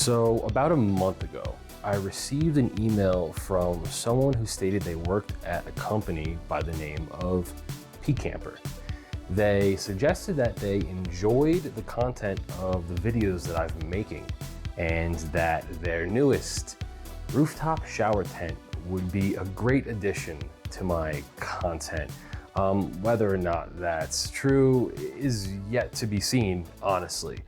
So about a month ago, I received an email from someone who stated they worked at a company by the name of Peakamper. They suggested that they enjoyed the content of the videos that I've been making and that their newest rooftop shower tent would be a great addition to my content. Whether or not that's true is yet to be seen, honestly.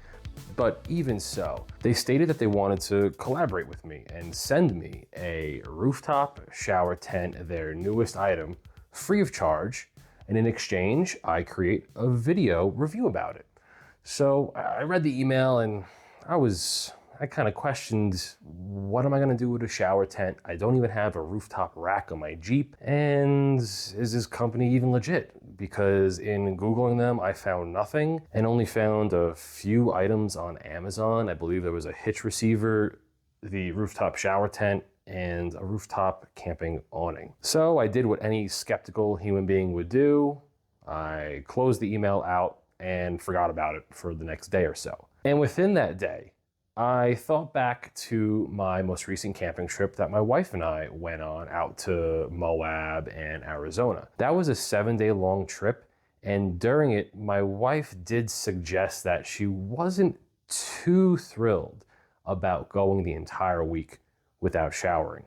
But even so, they stated that they wanted to collaborate with me and send me a rooftop shower tent, their newest item, free of charge. And in exchange, I create a video review about it. So I read the email and I kind of questioned, what am I gonna do with a shower tent? I don't even have a rooftop rack on my Jeep. And is this company even legit? Because in Googling them, I found nothing and only found a few items on Amazon. I believe there was a hitch receiver, the rooftop shower tent, and a rooftop camping awning. So I did what any skeptical human being would do. I closed the email out and forgot about it for the next day or so. And within that day, I thought back to my most recent camping trip that my wife and I went on out to Moab and Arizona. That was a 7-day long trip, and during it, my wife did suggest that she wasn't too thrilled about going the entire week without showering.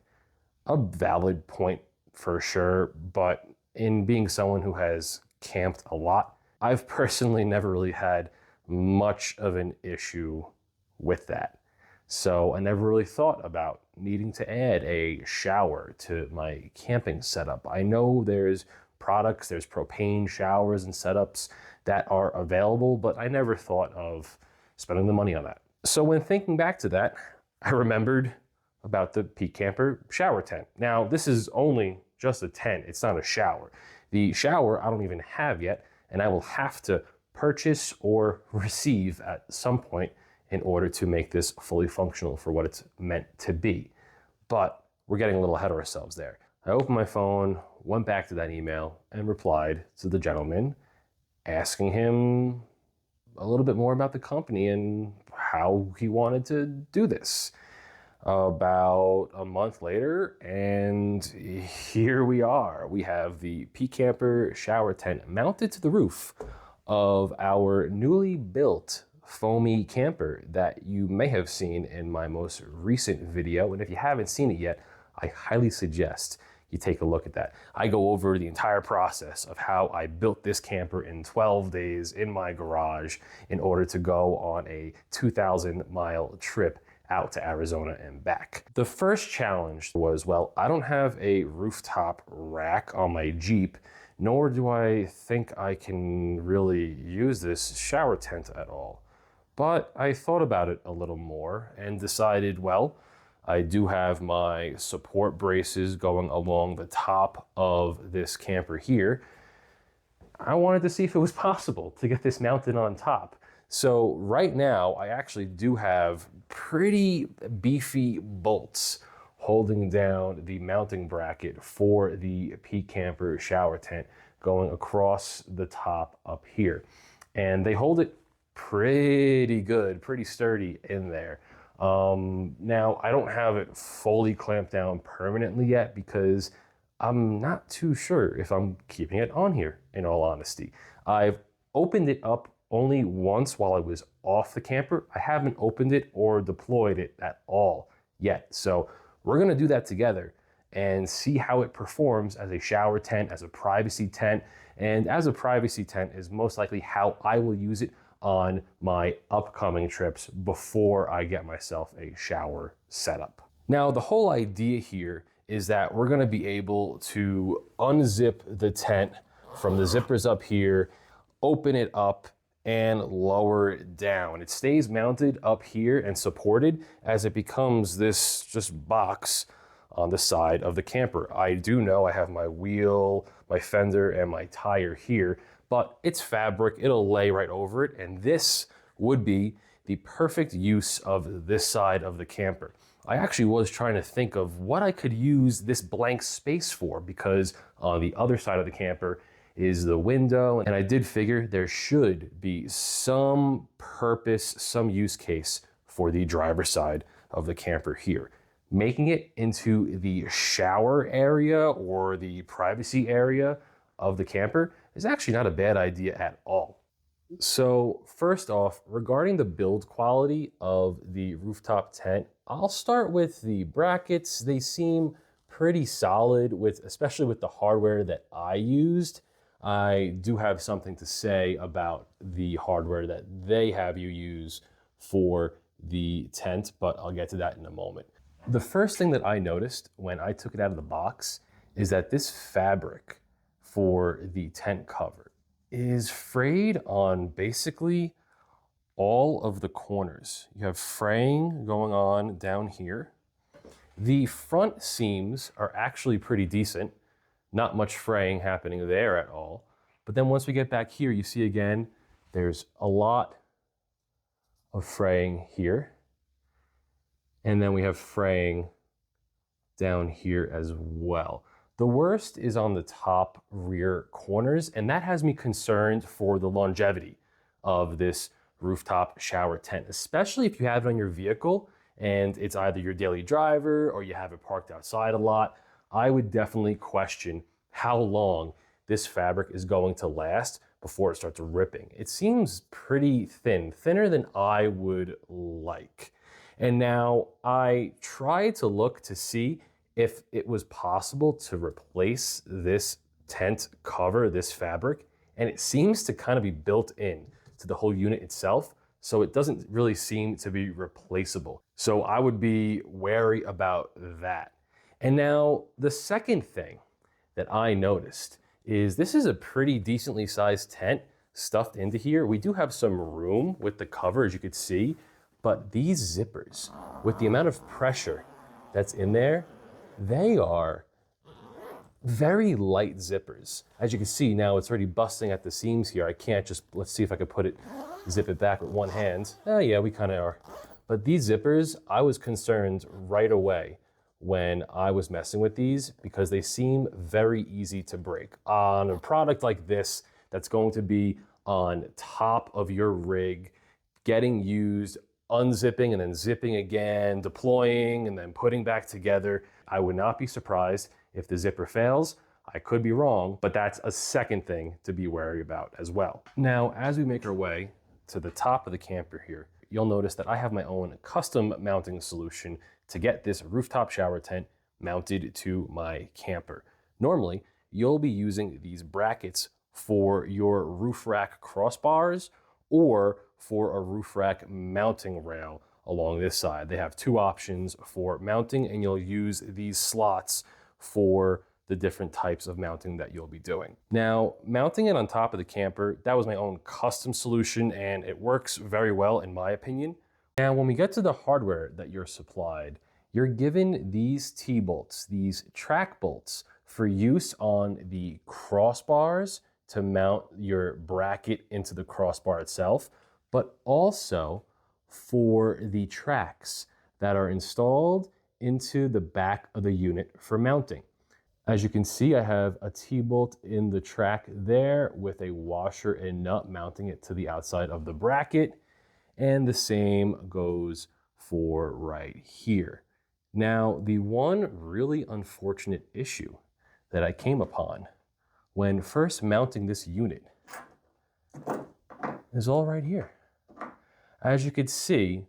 A valid point for sure, but in being someone who has camped a lot, I've personally never really had much of an issue with that. So I never really thought about needing to add a shower to my camping setup. I know there's propane showers and setups that are available, but I never thought of spending the money on that. So when thinking back to that, I remembered about the Peakamper shower tent. Now, this is only just a tent, it's not a shower. The shower I don't even have yet, and I will have to purchase or receive at some point in order to make this fully functional for what it's meant to be. But we're getting a little ahead of ourselves there. I opened my phone, went back to that email, and replied to the gentleman, asking him a little bit more about the company and how he wanted to do this. About a month later, and here we are. We have the Peakamper shower tent mounted to the roof of our newly built foamy camper that you may have seen in my most recent video. And if you haven't seen it yet, I highly suggest you take a look at that. I go over the entire process of how I built this camper in 12 days in my garage in order to go on a 2,000-mile trip out to Arizona and back. The first challenge was, well, I don't have a rooftop rack on my Jeep, nor do I think I can really use this shower tent at all. But I thought about it a little more and decided, well, I do have my support braces going along the top of this camper here. I wanted to see if it was possible to get this mounted on top. So right now, I actually do have pretty beefy bolts holding down the mounting bracket for the Peakamper shower tent going across the top up here. And they hold it pretty good, pretty sturdy in there. Now, I don't have it fully clamped down permanently yet because I'm not too sure if I'm keeping it on here, in all honesty. I've opened it up only once while I was off the camper. I haven't opened it or deployed it at all yet. So we're gonna do that together and see how it performs as a shower tent, as a privacy tent, and as a privacy tent is most likely how I will use it on my upcoming trips before I get myself a shower setup. Now, the whole idea here is that we're gonna be able to unzip the tent from the zippers up here, open it up, and lower it down. It stays mounted up here and supported as it becomes this just box on the side of the camper. I do know I have my wheel, my fender, and my tire here, but it's fabric, it'll lay right over it, and this would be the perfect use of this side of the camper. I actually was trying to think of what I could use this blank space for, because on the other side of the camper is the window, and I did figure there should be some purpose, some use case for the driver's side of the camper here. Making it into the shower area or the privacy area of the camper is actually not a bad idea at all. So first off, regarding the build quality of the rooftop tent, I'll start with the brackets. They seem pretty solid, especially with the hardware that I used. I do have something to say about the hardware that they have you use for the tent, but I'll get to that in a moment. The first thing that I noticed when I took it out of the box is that this fabric for the tent cover is frayed on basically all of the corners. You have fraying going on down here. The front seams are actually pretty decent. Not much fraying happening there at all. But then once we get back here, you see again, there's a lot of fraying here. And then we have fraying down here as well. The worst is on the top rear corners, and that has me concerned for the longevity of this rooftop shower tent, especially if you have it on your vehicle and it's either your daily driver or you have it parked outside a lot. I would definitely question how long this fabric is going to last before it starts ripping. It seems pretty thin, thinner than I would like. And now I tried to look to see if it was possible to replace this tent cover, this fabric, and it seems to kind of be built in to the whole unit itself, so it doesn't really seem to be replaceable. So I would be wary about that. And now the second thing that I noticed is this is a pretty decently sized tent stuffed into here. We do have some room with the cover, as you could see, but these zippers, with the amount of pressure that's in there, they are very light zippers. As you can see now, it's already busting at the seams here. I can't just, let's see if I could zip it back with one hand. Oh yeah, we kind of are. But these zippers, I was concerned right away when I was messing with these because they seem very easy to break. On a product like this, that's going to be on top of your rig, getting used, unzipping and then zipping again, deploying and then putting back together, I would not be surprised if the zipper fails. I could be wrong, but that's a second thing to be wary about as well. Now, as we make our way to the top of the camper here, you'll notice that I have my own custom mounting solution to get this rooftop shower tent mounted to my camper. Normally, you'll be using these brackets for your roof rack crossbars or for a roof rack mounting rail along this side. They have two options for mounting, and you'll use these slots for the different types of mounting that you'll be doing. Now, mounting it on top of the camper, that was my own custom solution, and it works very well in my opinion. Now, when we get to the hardware that you're supplied, you're given these T-bolts, these track bolts, for use on the crossbars to mount your bracket into the crossbar itself, but also for the tracks that are installed into the back of the unit for mounting. As you can see, I have a T-bolt in the track there with a washer and nut mounting it to the outside of the bracket, and the same goes for right here. Now, the one really unfortunate issue that I came upon when first mounting this unit is all right here. As you can see,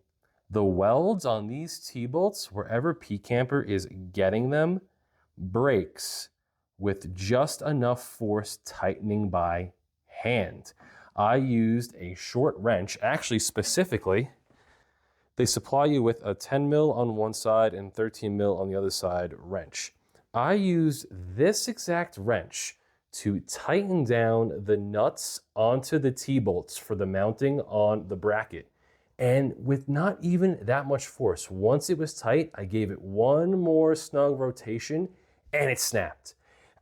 the welds on these T-bolts, wherever Peakamper is getting them, breaks with just enough force tightening by hand. I used a short wrench, actually specifically, they supply you with a 10 mil on one side and 13 mil on the other side wrench. I used this exact wrench to tighten down the nuts onto the T-bolts for the mounting on the bracket. And with not even that much force, once it was tight, I gave it one more snug rotation and it snapped.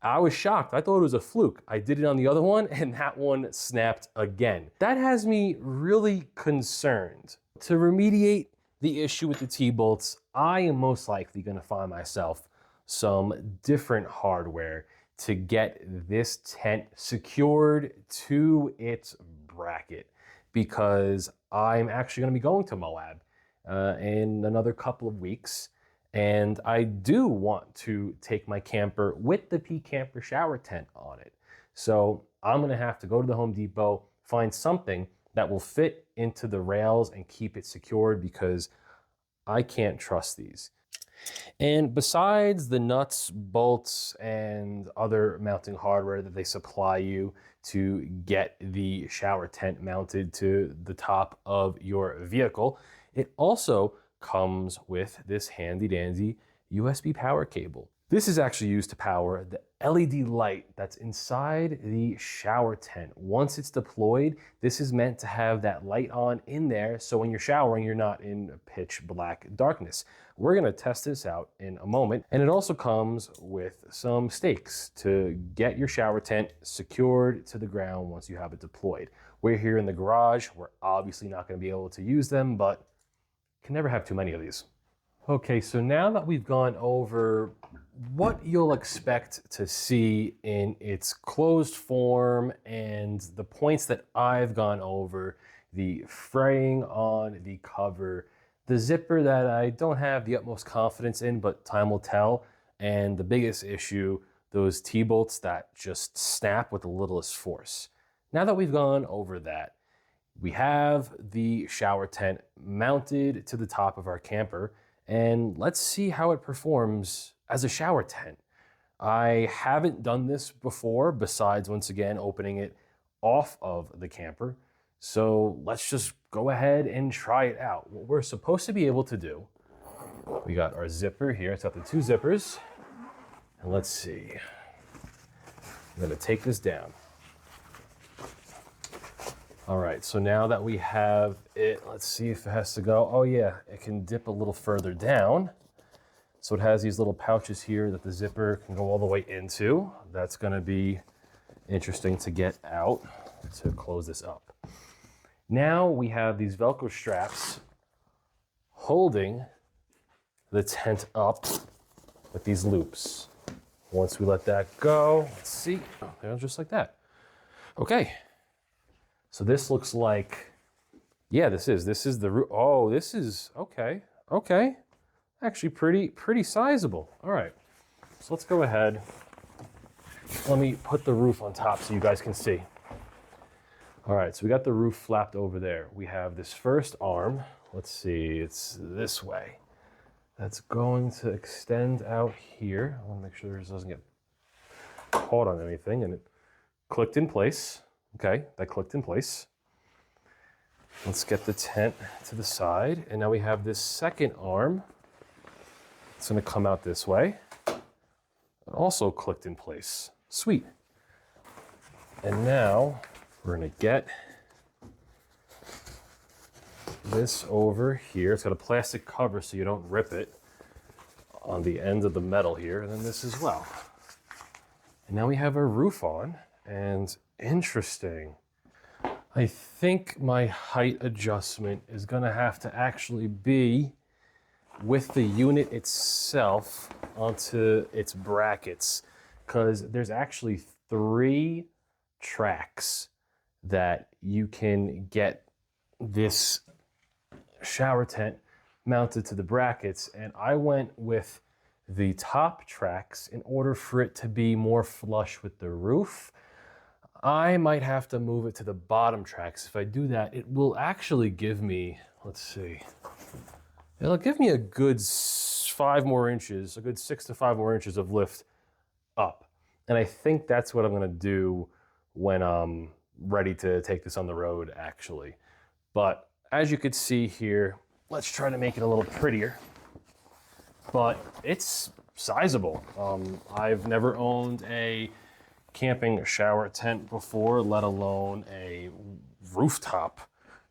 I was shocked. I thought it was a fluke. I did it on the other one and that one snapped again. That has me really concerned. To remediate the issue with the T-bolts, I am most likely going to find myself some different hardware to get this tent secured to its bracket, because I'm actually going to be going to Moab in another couple of weeks. And I do want to take my camper with the Peakamper shower tent on it. So I'm gonna have to go to the Home Depot, find something that will fit into the rails and keep it secured, because I can't trust these. And besides the nuts, bolts, and other mounting hardware that they supply you to get the shower tent mounted to the top of your vehicle, it also comes with this handy dandy USB power cable. This is actually used to power the LED light that's inside the shower tent. Once it's deployed, this is meant to have that light on in there, so when you're showering, you're not in pitch black darkness. We're gonna test this out in a moment. And it also comes with some stakes to get your shower tent secured to the ground once you have it deployed. We're here in the garage. We're obviously not gonna be able to use them, but can never have too many of these. Okay, so now that we've gone over what you'll expect to see in its closed form and the points that I've gone over, the fraying on the cover, the zipper that I don't have the utmost confidence in, but time will tell, and the biggest issue, those T-bolts that just snap with the littlest force. Now that we've gone over that, we have the shower tent mounted to the top of our camper, and let's see how it performs as a shower tent. I haven't done this before, besides once again opening it off of the camper. So let's just go ahead and try it out. What we're supposed to be able to do, we got our zipper here. It's got the two zippers. And let's see. I'm gonna take this down. All right, so now that we have it, let's see if it has to go. Oh yeah, it can dip a little further down. So it has these little pouches here that the zipper can go all the way into. That's gonna be interesting to get out to close this up. Now we have these Velcro straps holding the tent up with these loops. Once we let that go, let's see, they're just like that. Okay. So this looks like, yeah, this is the roof. Oh, this is, okay. Actually pretty sizable. All right, so let's go ahead. Let me put the roof on top so you guys can see. All right, so we got the roof flapped over there. We have this first arm. Let's see, it's this way. That's going to extend out here. I wanna make sure this doesn't get caught on anything, and it clicked in place. Okay, that clicked in place. Let's get the tent to the side. And now we have this second arm. It's gonna come out this way. It also clicked in place. Sweet. And now we're gonna get this over here. It's got a plastic cover so you don't rip it on the end of the metal here, and then this as well. And now we have our roof on, and interesting. I think my height adjustment is gonna have to actually be with the unit itself onto its brackets, because there's actually 3 tracks that you can get this shower tent mounted to the brackets, and I went with the top tracks in order for it to be more flush with the roof. I might have to move it to the bottom tracks. If I do that, it will actually give me, let's see, it'll give me a good 5 more inches, a good 6 to 5 more inches of lift up. And I think that's what I'm gonna do when I'm ready to take this on the road, actually. But as you could see here, let's try to make it a little prettier. But it's sizable. I've never owned a camping shower tent before, let alone a rooftop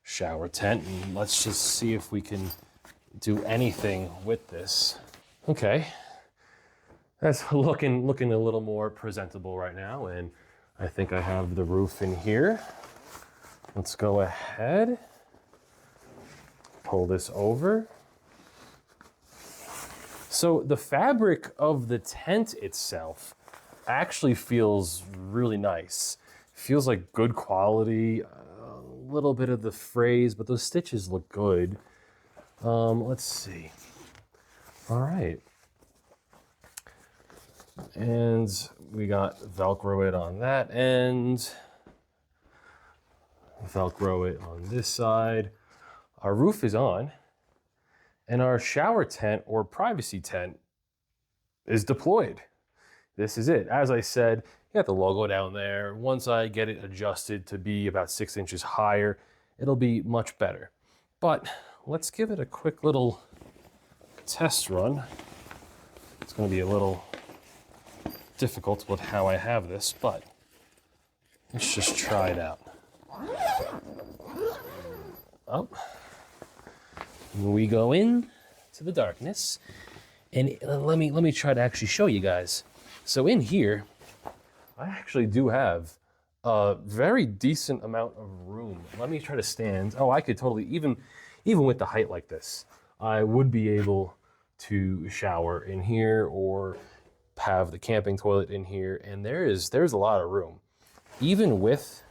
shower tent. And let's just see if we can do anything with this. Okay, that's looking a little more presentable right now, and I think I have the roof in here. Let's go ahead, pull this over. So the fabric of the tent itself actually feels really nice. Feels like good quality, a little bit of the frays, but those stitches look good. Let's see. All right. And we got Velcro it on that end. Velcro it on this side. Our roof is on. And our shower tent or privacy tent is deployed. This is it. As I said, you got the logo down there. Once I get it adjusted to be about 6 inches higher, it'll be much better. But let's give it a quick little test run. It's going to be a little difficult with how I have this, but let's just try it out. Oh. We go in to the darkness, and let me try to actually show you guys. So in here, I actually do have a very decent amount of room. Let me try to stand. Oh, I could totally, even with the height like this, I would be able to shower in here or have the camping toilet in here, and there's a lot of room. Even with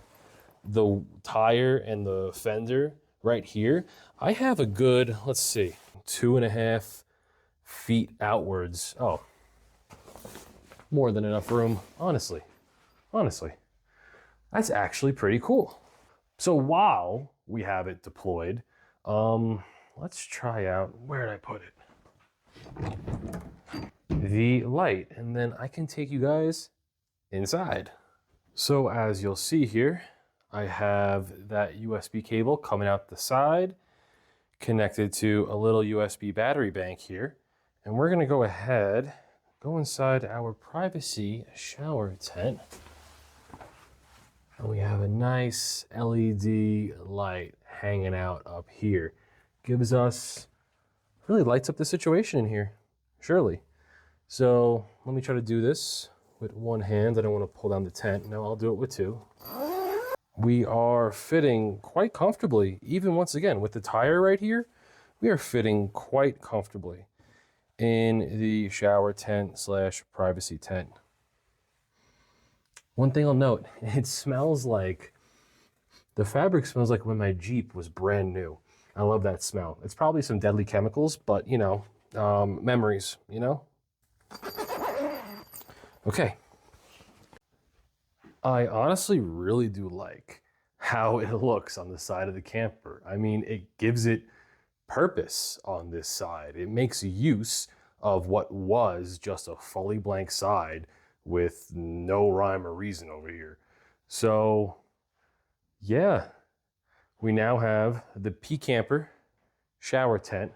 the tire and the fender right here, I have a good, let's see, 2.5 feet outwards. Oh, more than enough room, honestly. That's actually pretty cool. So while we have it deployed, let's try out, where did I put it? The light, and then I can take you guys inside. So as you'll see here, I have that USB cable coming out the side, connected to a little USB battery bank here. And we're gonna go ahead, go inside our privacy shower tent. And we have a nice LED light hanging out up here. Gives us, really lights up the situation in here, surely. So let me try to do this with one hand. I don't want to pull down the tent. No, I'll do it with two. We are fitting quite comfortably, even once again, with the tire right here, we are fitting quite comfortably in the shower tent slash privacy tent. One thing I'll note, it smells like, the fabric smells like when my Jeep was brand new. I love that smell. It's probably some deadly chemicals, but you know, memories, you know? Okay. I honestly really do like how it looks on the side of the camper. I mean, it gives it purpose on this side. It makes use of what was just a fully blank side with no rhyme or reason over here. So yeah, we now have the Peakamper shower tent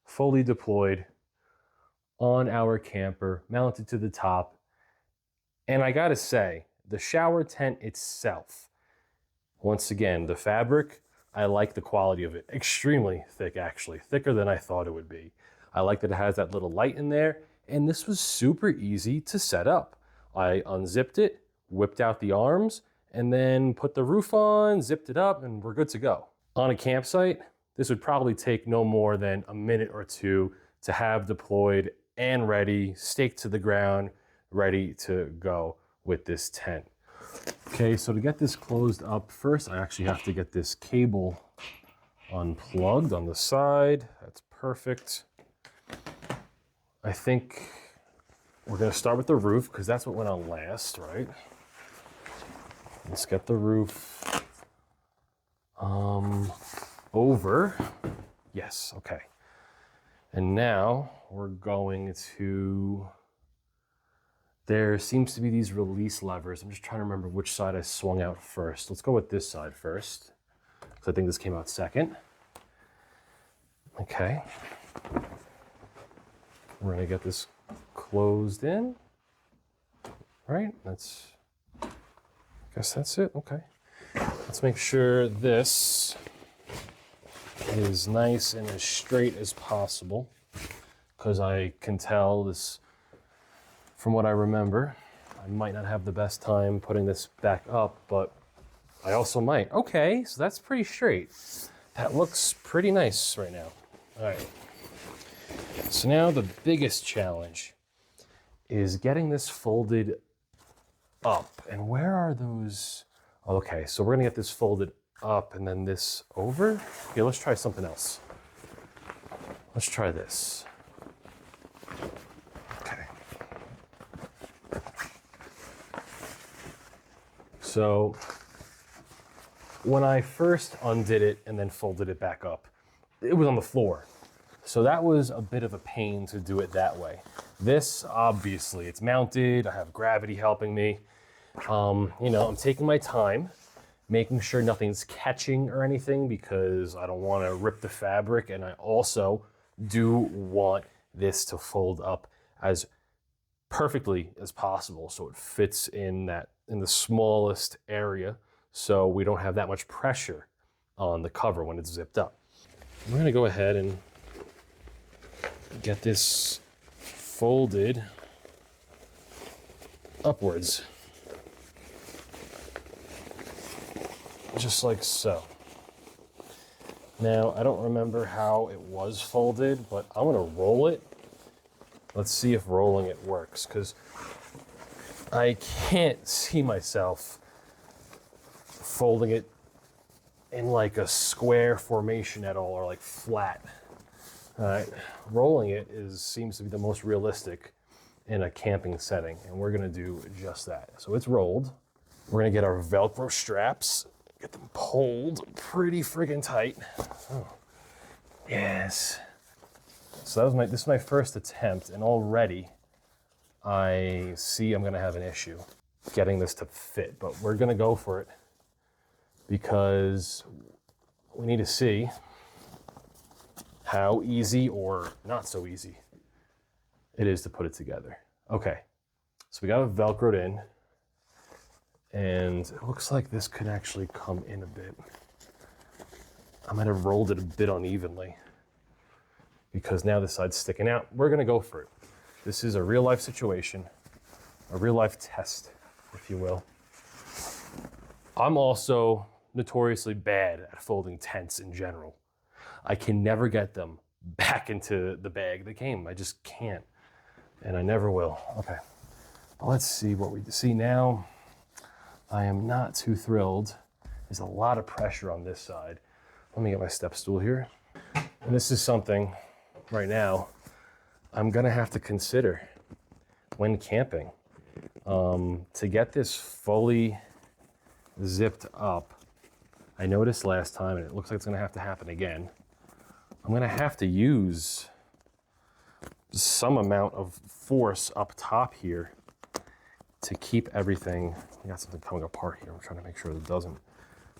fully deployed on our camper, mounted to the top. And I gotta say, the shower tent itself, once again, the fabric, I like the quality of it. Extremely thick, actually. Thicker than I thought it would be. I like that it has that little light in there, and this was super easy to set up. I unzipped it, whipped out the arms, and then put the roof on, zipped it up, and we're good to go. On a campsite, this would probably take no more than a minute or two to have deployed and ready, staked to the ground, ready to go with this tent. Okay, so to get this closed up, first I actually have to get this cable unplugged on the side. That's perfect. I think we're gonna start with the roof because that's what went on last, right? Let's get the roof over. Yes, okay. And now we're going to, there seems to be these release levers. I'm just trying to remember which side I swung out first. Let's go with this side first, because I think this came out second. Okay. We're gonna get this closed in. Right, that's, I guess that's it, okay. Let's make sure this is nice and as straight as possible, because I can tell this, from what I remember, I might not have the best time putting this back up, but I also might. Okay, so that's pretty straight. That looks pretty nice right now. All right. So now the biggest challenge is getting this folded up. And where are those? Okay, so we're gonna get this folded up and then this over. Okay, let's try something else. Let's try this. Okay. So when I first undid it and then folded it back up, it was on the floor. So that was a bit of a pain to do it that way. This, obviously, it's mounted. I have gravity helping me. You know, I'm taking my time, making sure nothing's catching or anything because I don't want to rip the fabric, and I also do want this to fold up as perfectly as possible so it fits in the smallest area so we don't have that much pressure on the cover when it's zipped up. I'm going to go ahead and get this folded upwards. Just like so. Now, I don't remember how it was folded, but I'm gonna roll it. Let's see if rolling it works, because I can't see myself folding it in like a square formation at all, or like flat. All right, rolling it seems to be the most realistic in a camping setting, and we're gonna do just that. So it's rolled. We're gonna get our Velcro straps, get them pulled pretty friggin' tight. Oh, yes. So this is my first attempt, and already I see I'm gonna have an issue getting this to fit, but we're gonna go for it because we need to see how easy or not so easy it is to put it together. Okay, so we got it Velcroed in, and it looks like this could actually come in a bit. I might have rolled it a bit unevenly because now this side's sticking out. We're gonna go for it. This is a real life situation, a real life test, if you will. I'm also notoriously bad at folding tents in general. I can never get them back into the bag they came. I just can't, and I never will. Okay, but let's see what we see now. I am not too thrilled. There's a lot of pressure on this side. Let me get my step stool here. And this is something right now I'm gonna have to consider when camping. To get this fully zipped up, I noticed last time, and it looks like it's gonna have to happen again, I'm gonna have to use some amount of force up top here to keep everything. I got something coming apart here. I'm trying to make sure that doesn't,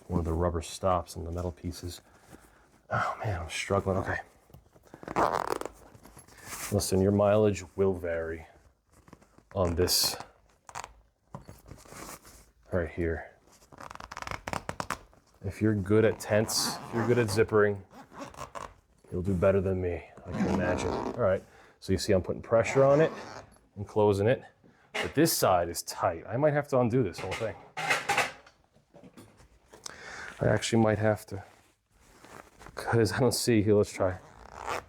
one of the rubber stops and the metal pieces. Oh man, I'm struggling. Okay. Listen, your mileage will vary on this right here. If you're good at tents, if you're good at zippering, you'll do better than me, I can imagine. All right, so you see I'm putting pressure on it and closing it, but this side is tight. I might have to undo this whole thing. I actually might have to, because I don't see here. Let's try.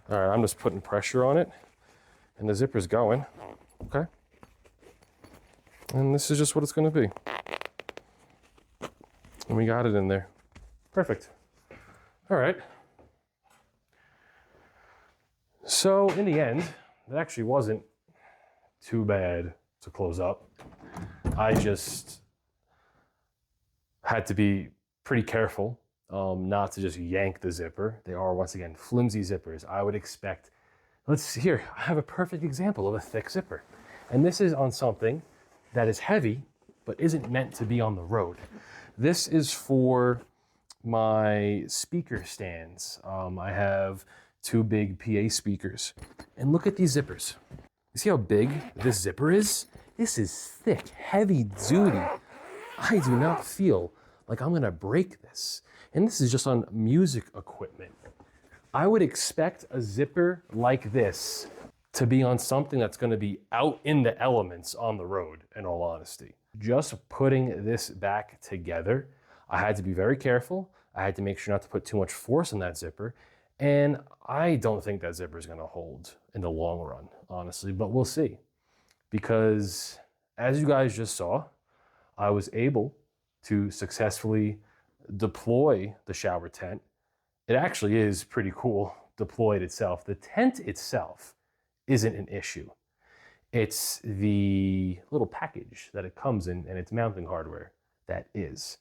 All right, I'm just putting pressure on it, and the zipper's going. Okay. And this is just what it's going to be. And we got it in there. Perfect. All right. So in the end, it actually wasn't too bad to close up. I just had to be pretty careful not to just yank the zipper. They are, once again, flimsy zippers. I would expect, let's see here, I have a perfect example of a thick zipper. And this is on something that is heavy, but isn't meant to be on the road. This is for my speaker stands. I have two big PA speakers. And look at these zippers. You see how big this zipper is? This is thick, heavy duty. I do not feel like I'm gonna break this. And this is just on music equipment. I would expect a zipper like this to be on something that's gonna be out in the elements on the road, in all honesty. Just putting this back together, I had to be very careful. I had to make sure not to put too much force on that zipper. And I don't think that zipper is gonna hold in the long run, honestly, but we'll see. Because as you guys just saw, I was able to successfully deploy the shower tent. It actually is pretty cool deployed itself. The tent itself isn't an issue. It's the little package that it comes in and its mounting hardware that is.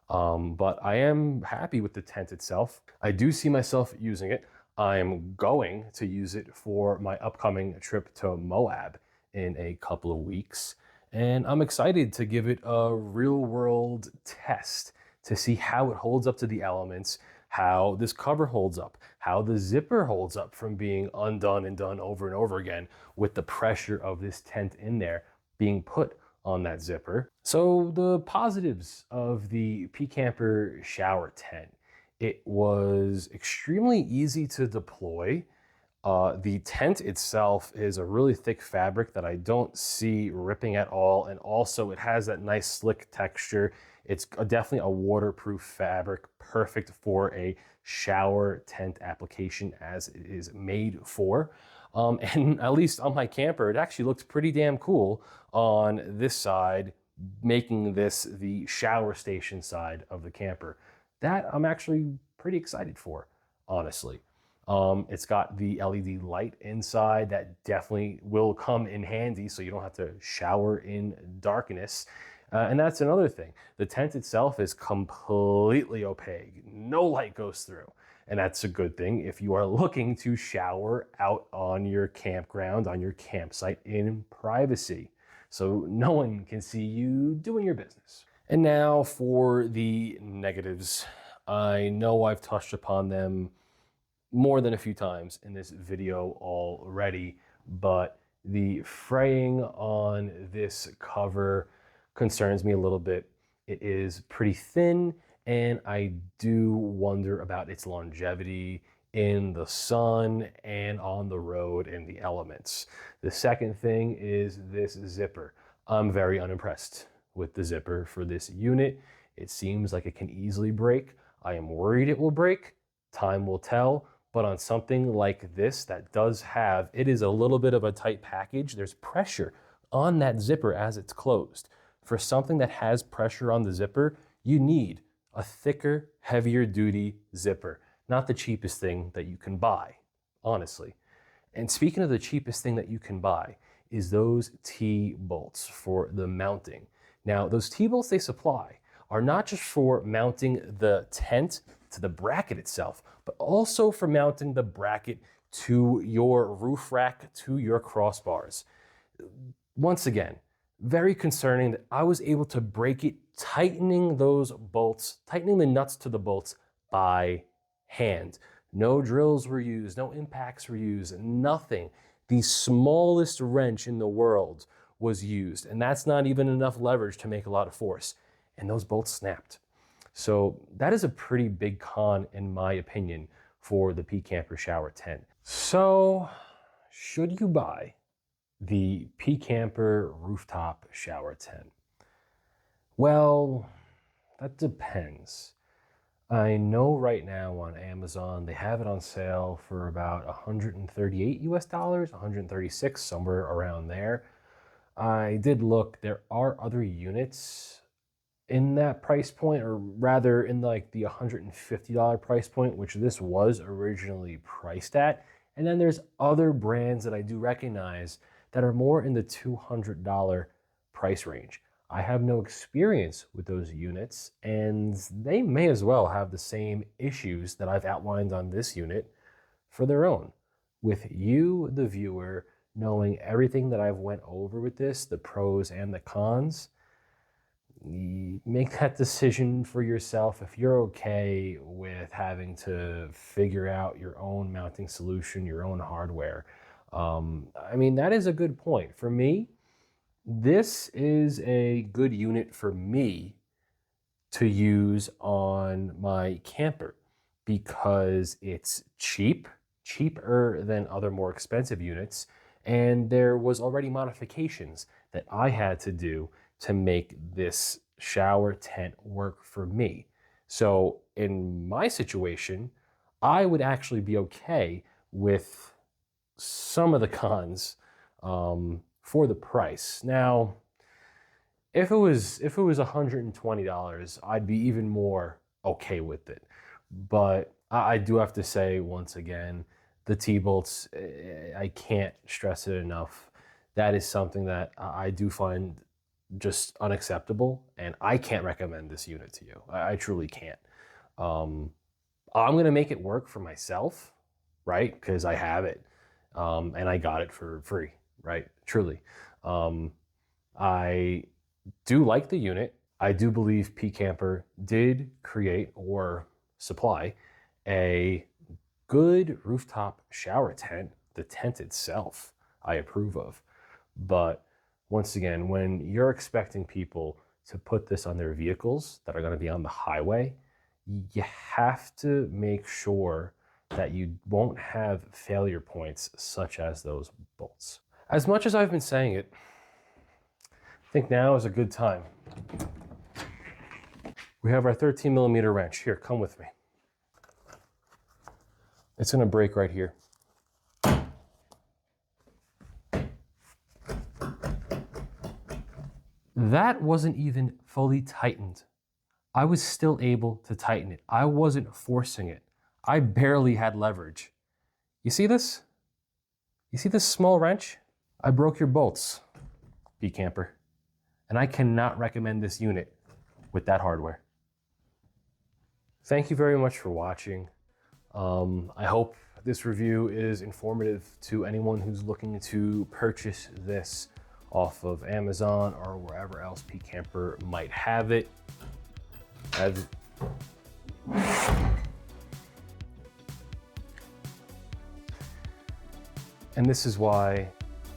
But I am happy with the tent itself. I do see myself using it. I'm going to use it for my upcoming trip to Moab in a couple of weeks. And I'm excited to give it a real world test to see how it holds up to the elements, how this cover holds up, how the zipper holds up from being undone and done over and over again with the pressure of this tent in there being put on that zipper. So the positives of the Peakamper Shower Tent. It was extremely easy to deploy. The tent itself is a really thick fabric that I don't see ripping at all. And also it has that nice slick texture. It's definitely a waterproof fabric, perfect for a shower tent application as it is made for. And at least on my camper, it actually looked pretty damn cool on this side, making this the shower station side of the camper. That I'm actually pretty excited for, honestly. It's got the LED light inside that definitely will come in handy so you don't have to shower in darkness. And that's another thing. The tent itself is completely opaque. No light goes through. And that's a good thing if you are looking to shower out on your campground, on your campsite in privacy. So no one can see you doing your business. And now for the negatives. I know I've touched upon them more than a few times in this video already, but the fraying on this cover concerns me a little bit. It is pretty thin, and I do wonder about its longevity in the sun and on the road in the elements. The second thing is this zipper. I'm very unimpressed with the zipper for this unit. It seems like it can easily break. I am worried it will break. Time will tell. But on something like this that does have, it is a little bit of a tight package. There's pressure on that zipper as it's closed. For something that has pressure on the zipper, you need a thicker, heavier duty zipper. Not the cheapest thing that you can buy, honestly. And speaking of the cheapest thing that you can buy is those T-bolts for the mounting. Now, those T-bolts they supply are not just for mounting the tent to the bracket itself, but also for mounting the bracket to your roof rack, to your crossbars. Once again, very concerning that I was able to break it tightening those bolts, tightening the nuts to the bolts by hand. No drills were used, no impacts were used, nothing. The smallest wrench in the world was used, and that's not even enough leverage to make a lot of force. And those bolts snapped. So that is a pretty big con, in my opinion, for the Peakamper Shower Tent. So should you buy the Peakamper Rooftop Shower Tent? Well, that depends. I know right now on Amazon, they have it on sale for about 138 US dollars, 136, somewhere around there. I did look, there are other units in that price point, or rather in like the $150 price point, which this was originally priced at. And then there's other brands that I do recognize that are more in the $200 price range. I have no experience with those units, and they may as well have the same issues that I've outlined on this unit for their own. With you, the viewer, knowing everything that I've went over with this, the pros and the cons, make that decision for yourself. If you're okay with having to figure out your own mounting solution, your own hardware, I mean, that is a good point. For me, this is a good unit for me to use on my camper because it's cheaper than other more expensive units, and there was already modifications that I had to do to make this shower tent work for me. So in my situation, I would actually be okay with some of the cons for the price. Now, if it was $120, I'd be even more okay with it. But I do have to say, once again, the T-bolts, I can't stress it enough. That is something that I do find just unacceptable, and I can't recommend this unit to you. I truly can't. I'm gonna make it work for myself, right? Because I have it, and I got it for free, right? Truly. I do like the unit. I do believe Peakamper did create or supply a good rooftop shower tent. The tent itself, I approve of. But once again, when you're expecting people to put this on their vehicles that are going to be on the highway, you have to make sure that you won't have failure points such as those bolts. As much as I've been saying it, I think now is a good time. We have our 13mm wrench. Here, come with me. It's gonna break right here. That wasn't even fully tightened. I was still able to tighten it. I wasn't forcing it. I barely had leverage. You see this? You see this small wrench? I broke your bolts, Peakamper. And I cannot recommend this unit with that hardware. Thank you very much for watching. I hope this review is informative to anyone who's looking to purchase this off of Amazon or wherever else Peakamper might have it. And this is why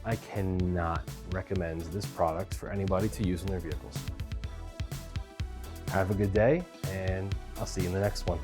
I cannot recommend this product for anybody to use in their vehicles. Have a good day, and I'll see you in the next one.